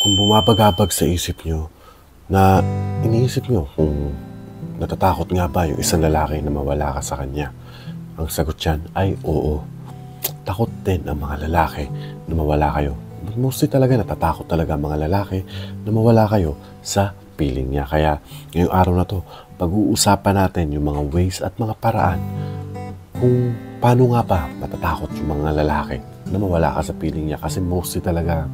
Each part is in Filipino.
Kung bumabagabag sa isip nyo na iniisip nyo kung natatakot nga ba yung isang lalaki na mawala ka sa kanya, ang sagot dyan ay oo. Takot din ang mga lalaki na mawala kayo. But mostly talaga natatakot talaga ang mga lalaki na mawala kayo sa piling niya. Kaya ngayong araw na to, pag-uusapan natin yung mga ways at mga paraan kung paano nga ba matatakot yung mga lalaki na mawala ka sa piling niya. Kasi mostly talaga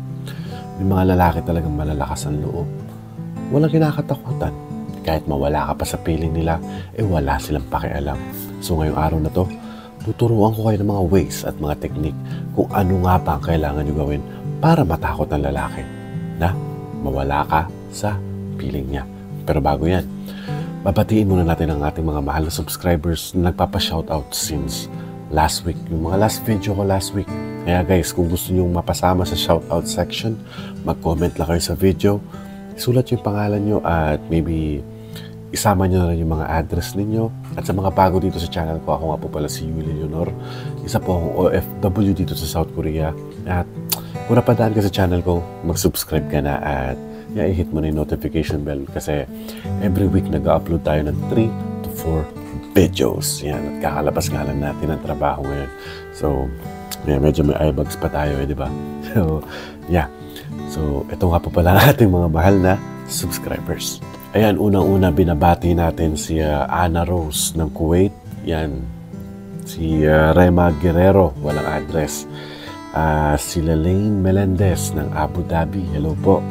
may mga lalaki talagang malalakas ang loob. Walang kinakatakutan. Kahit mawala ka pa sa piling nila, wala silang pakialam. So ngayong araw na to, tuturuan ko kayo ng mga ways at mga technique kung ano nga ba ang kailangan nyo gawin para matakot ang lalaki na mawala ka sa piling niya. Pero bago yan, babatiin muna natin ang ating mga mahal na subscribers na nagpapa-shoutout since last week. Yung mga last video ko last week. Kaya guys, kung gusto nyo mapasama sa shoutout section, mag-comment lang kayo sa video, isulat yung pangalan nyo at maybe isama nyo na rin yung mga address ninyo. At sa mga bago dito sa channel ko, ako nga po pala si Yuli Leonor. Isa po akong OFW dito sa South Korea. At kung napadaan ka sa channel ko, mag-subscribe ka na at i-hit mo na yung notification bell kasi every week nag-upload tayo ng 3 to 4 videos. Yan, at kakalabas nga lang natin ang trabaho ngayon. So, yeah, medyo may eyebags pa tayo di ba? So, yeah. So, ito nga po pala ang ating mga mahal na subscribers. Ayan, unang-una binabati natin si Ana Rose ng Kuwait. Yan, si Rema Guerrero, walang address. Si Lelaine Melendez ng Abu Dhabi, hello po.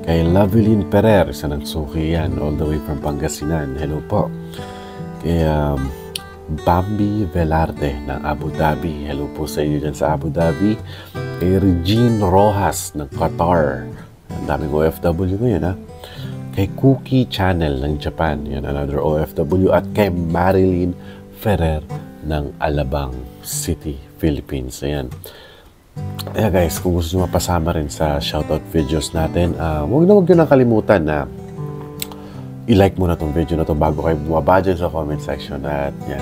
Kay Lovelyn Perer, isa ng Suki yan, all the way from Pangasinan, hello po. Kay Bambi Velarde ng Abu Dhabi, hello po sa inyo dyan sa Abu Dhabi. Kay Regine Rojas ng Qatar, ang daming OFW ngayon ha. Kay Cookie Channel ng Japan, yan another OFW. At kay Marilyn Ferrer ng Alabang City, Philippines. Ayan. Kaya guys, kung gusto nyo mapasama rin sa shoutout videos natin, huwag nyo nang kalimutan na i-like mo na tong video na to bago kayo bumaba dyan sa comment section. At yan,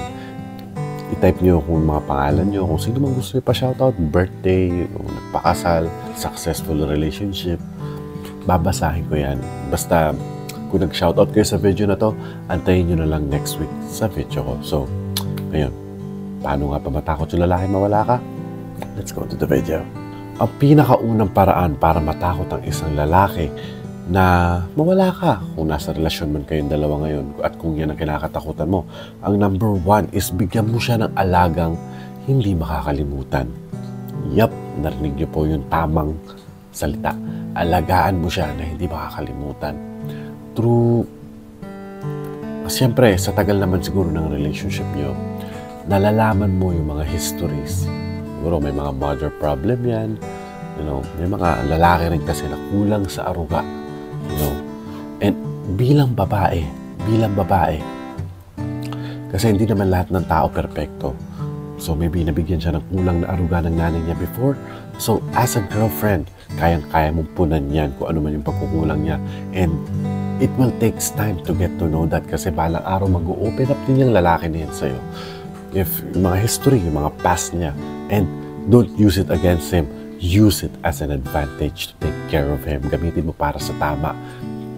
i-type nyo kung mga pangalan nyo, kung sino man gusto nyo pa-shoutout, birthday, nagpakasal, successful relationship, babasahin ko yan. Basta kung nag-shoutout kayo sa video na to, antayin nyo na lang next week sa video ko. So, ayun, paano nga pa matakot yung lalaki mawala ka? Let's go to the video. Ang pinakaunang paraan para matakot ang isang lalaki na mawala ka kung nasa relasyon man kayong dalawa ngayon at kung yan ang kinakatakutan mo, ang number 1 is bigyan mo siya ng alagang hindi makakalimutan. Yup, narinig niyo po yung tamang salita. Alagaan mo siya na hindi makakalimutan. Siyempre, sa tagal naman siguro ng relationship niyo, nalalaman mo yung mga histories. Siguro may mga mother problem yan. May mga lalaki rin kasi na kulang sa aruga. And bilang babae, kasi hindi naman lahat ng tao perpekto. So maybe nabigyan siya ng kulang na aruga ng nanay niya before. So as a girlfriend, kayang-kaya mong punan yan kung ano man yung pagkukulang niya. And it will takes time to get to know that kasi balang araw mag-open up din yung lalaki na yan sa'yo. If yung mga history, yung mga past niya, and don't use it against him, use it as an advantage to take care of him. Gamitin mo para sa tama.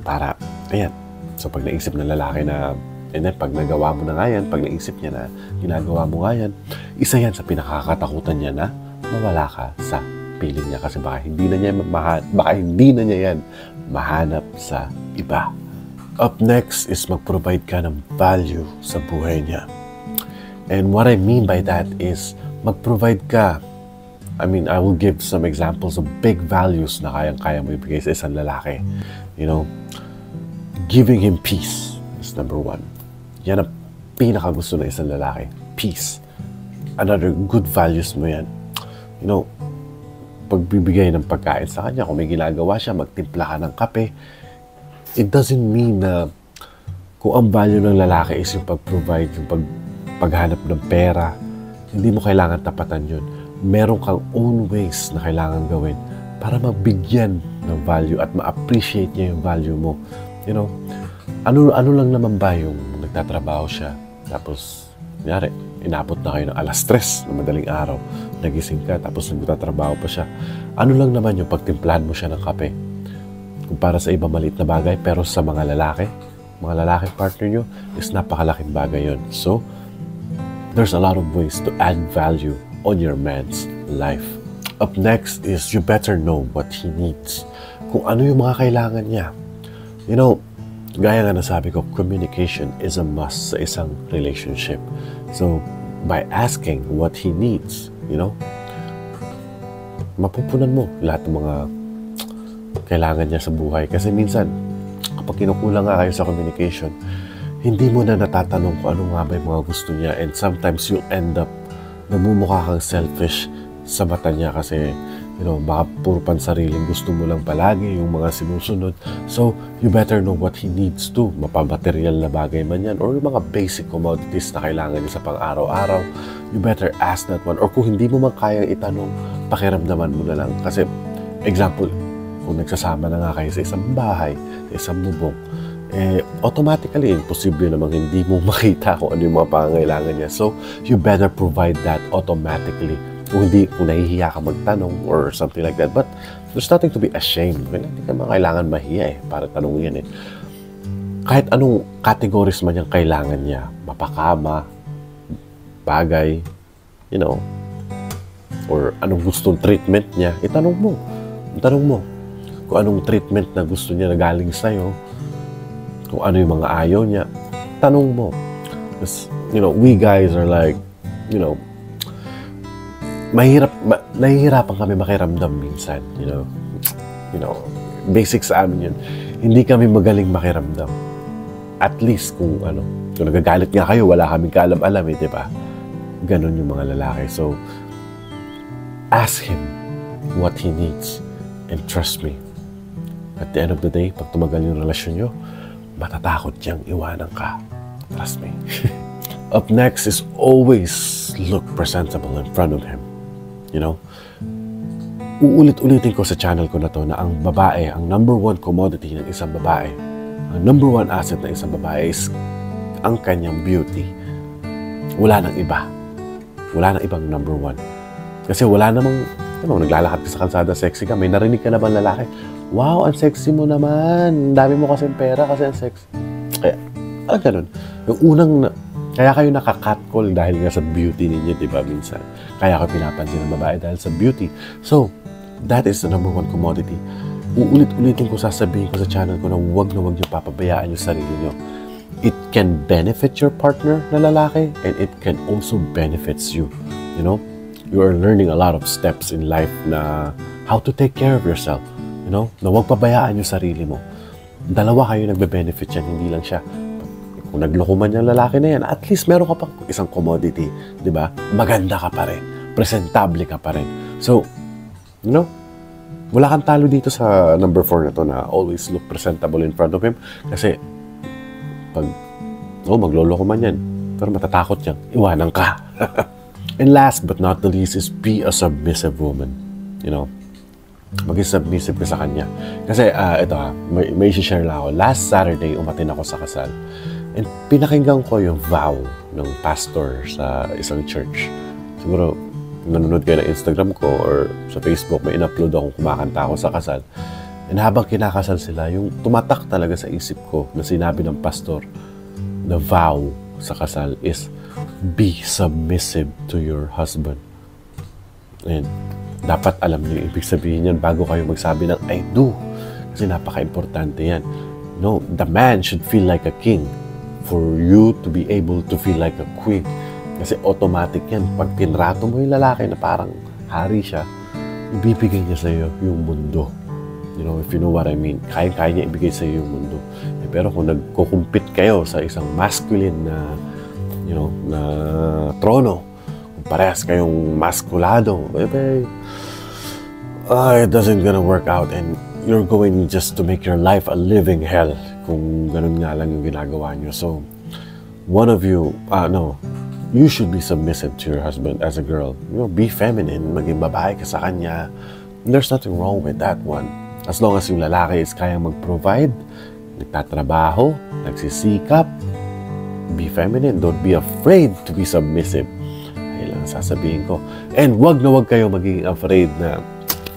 Para, ayan. So pag naisip ng lalaki na, and then pag nagawa mo na nga yan, pag naisip niya na ginagawa mo nga yan, isa yan sa pinakakatakutan niya na mawala ka sa piling niya kasi baka hindi na niya yan mahanap sa iba. Up next is mag-provide ka ng value sa buhay niya. And what I mean by that is mag-provide ka. I will give some examples of big values na kayang-kaya mo ibigay sa isang lalaki. Giving him peace is number 1. Yan ang pinakagusto ng isang lalaki. Peace. Another good values mo yan. Pagbibigay ng pagkain sa kanya, kung may ginagawa siya, magtimpla ka ng kape, it doesn't mean na kung ang value ng lalaki is yung pag-provide, yung paghanap ng pera, hindi mo kailangan tapatan yun. Meron kang own ways na kailangan gawin para mabigyan ng value at ma-appreciate niya yung value mo. Ano lang naman ba yung nagtatrabaho siya, tapos, kunyari, inabot na kayo ng 3:00 ng madaling araw, nagising ka, tapos nagtatrabaho pa siya. Ano lang naman yung pagtimplahan mo siya ng kape? Kung para sa iba maliit na bagay, pero sa mga lalaking partner nyo, is napakalaking bagay yon. So, there's a lot of ways to add value on your man's life. Up next is you better know what he needs. Kung ano yung mga kailangan niya. You know, gaya nga nasabi ko, communication is a must sa isang relationship. So, by asking what he needs, you know, mapupunan mo lahat ng mga kailangan niya sa buhay. Kasi minsan, kapag kinukulang nga kayo sa communication, hindi mo na natatanong kung ano nga ba yung mga gusto niya. And sometimes you'll end up namumukha kang selfish sa mata niya kasi, you know, baka puro pansariling gusto mo lang palagi yung mga sinusunod. So, you better know what he needs to. Mapamaterial na bagay man yan or yung mga basic commodities na kailangan niya sa pang-araw-araw. You better ask that one. Or kung hindi mo man kayang itanong, pakiramdaman mo na lang. Kasi, example, kung nagsasama na nga kayo sa isang bahay, sa isang bubong, automatically, imposible namang hindi mo makita kung ano yung mga pangangailangan niya. So, you better provide that automatically. Kung nahihiya ka magtanong or something like that. But, there's nothing to be ashamed. Well, hindi ka kailangan mahiya para tanongin yan Kahit anong categories man yung kailangan niya, mapakama, bagay, you know, or anong gustong treatment niya, itanong mo. Itanong mo. Kung anong treatment na gusto niya na galing sa'yo, kung ano yung mga ayaw niya, tanong mo. Because, you know, we guys are like, you know, nahihirapan kami makiramdam minsan, you know, basic sa amin yun. Hindi kami magaling makiramdam. At least kung nagagalit nga kayo, wala kaming kaalam-alam di ba? Ganon yung mga lalaki. So, ask him what he needs and trust me. At the end of the day, pag tumagal yung relasyon nyo, matatakot niyang iwanan ka. Trust me. Up next is always look presentable in front of him. You know, uulit-ulitin ko sa channel ko na to na ang babae, ang number one commodity ng isang babae, ang number one asset ng isang babae is ang kanyang beauty. Wala nang iba. Wala nang ibang number one. Kasi wala namang, naglalakad ka sa kalsada, sexy ka, may narinig ka na bang lalaki? Wow, ang sexy mo naman. Dami mo kasing pera kasi ang sexy. Kaya, ganun. Yung unang, kaya kayo nakakatcall dahil nga sa beauty ninyo, di ba, minsan? Kaya kayo pinapansin ng babae dahil sa beauty. So, that is the number one commodity. Uulit-ulitin ko, sasabihin ko sa channel ko na huwag niyo papabayaan yung sarili niyo. It can benefit your partner na lalaki and it can also benefits you. You know? You are learning a lot of steps in life na how to take care of yourself. You know? Na huwag pabayaan yung sarili mo. Dalawa kayo nagbe-benefit yan, hindi lang siya. Kung nagloko man yung lalaki na yan, at least meron ka pang isang commodity, di ba? Maganda ka pa rin. Presentable ka pa rin. So, you know, wala kang talo dito sa number 4 na to na always look presentable in front of him. Kasi, pag, magloloko man yan, pero matatakot yan, iwanan ka. And last but not the least is be a submissive woman. You know, maging submissive ka sa kanya. Kasi, may share lang ako. Last Saturday, umatin ako sa kasal. And pinakinggan ko yung vow ng pastor sa isang church. Siguro, nanonood kayo ng Instagram ko or sa Facebook, may in-upload akong kumakanta ako sa kasal. And habang kinakasal sila, yung tumatak talaga sa isip ko na sinabi ng pastor, the vow sa kasal is, be submissive to your husband. And dapat alam niyo yung ibig sabihin yan bago kayo magsabi ng I do. Kasi napaka-importante yan. No, the man should feel like a king for you to be able to feel like a queen. Kasi automatic yan. Pag tinrato mo yung lalaki na parang hari siya, ibibigay niya sa iyo yung mundo. You know, if you know what I mean. Kaya niya ibigay sa iyo yung mundo. Pero kung nagkukumpit kayo sa isang masculine na, you know, na trono, kung parehas kayong maskulado, it doesn't gonna work out and you're going just to make your life a living hell kung ganun nga lang yung ginagawa nyo. So, one of you, you should be submissive to your husband as a girl. You know, be feminine, maging babae ka sa kanya. There's nothing wrong with that one. As long as yung lalaki is kayang mag-provide, nagtatrabaho, nagsisikap, be feminine. Don't be afraid to be submissive. Ayun lang sasabihin ko. And wag na wag kayo maging afraid na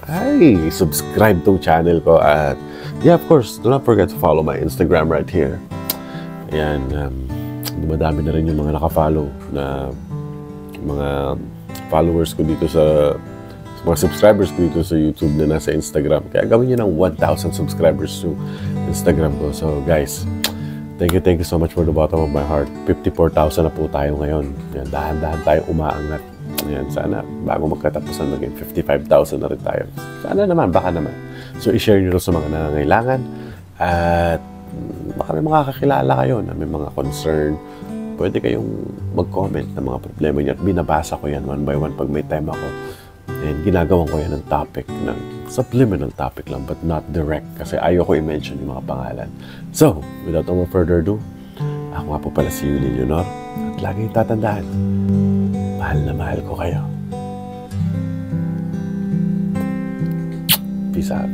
ay subscribe tong channel ko. At yeah, of course, do not forget to follow my Instagram right here. Ayan, dumadami na rin yung mga nakafollow na mga followers ko dito sa mga subscribers ko dito sa YouTube na nasa Instagram. Kaya gawin nyo ng 1,000 subscribers yung Instagram ko. So guys, thank you so much for the bottom of my heart. 54,000 na po tayo ngayon. Yan, dahan-dahan tayo umaangat. Yan, sana bago magkatapusan maging 55,000 na rin tayo. Sana naman, baka naman. So i-share nyo sa mga nangangailangan. At baka may makakakilala kayo na may mga concern. Pwede kayong mag-comment ng mga problema niyo at binabasa ko yan one by one pag may time ako. And ginagawan ko yan ng topic, ng subliminal topic lang, but not direct kasi ayoko i-mention yung mga pangalan. So, without no further ado, ako nga po pala si Yuli Leonor at lagi tatandaan, mahal na mahal ko kayo. Peace out.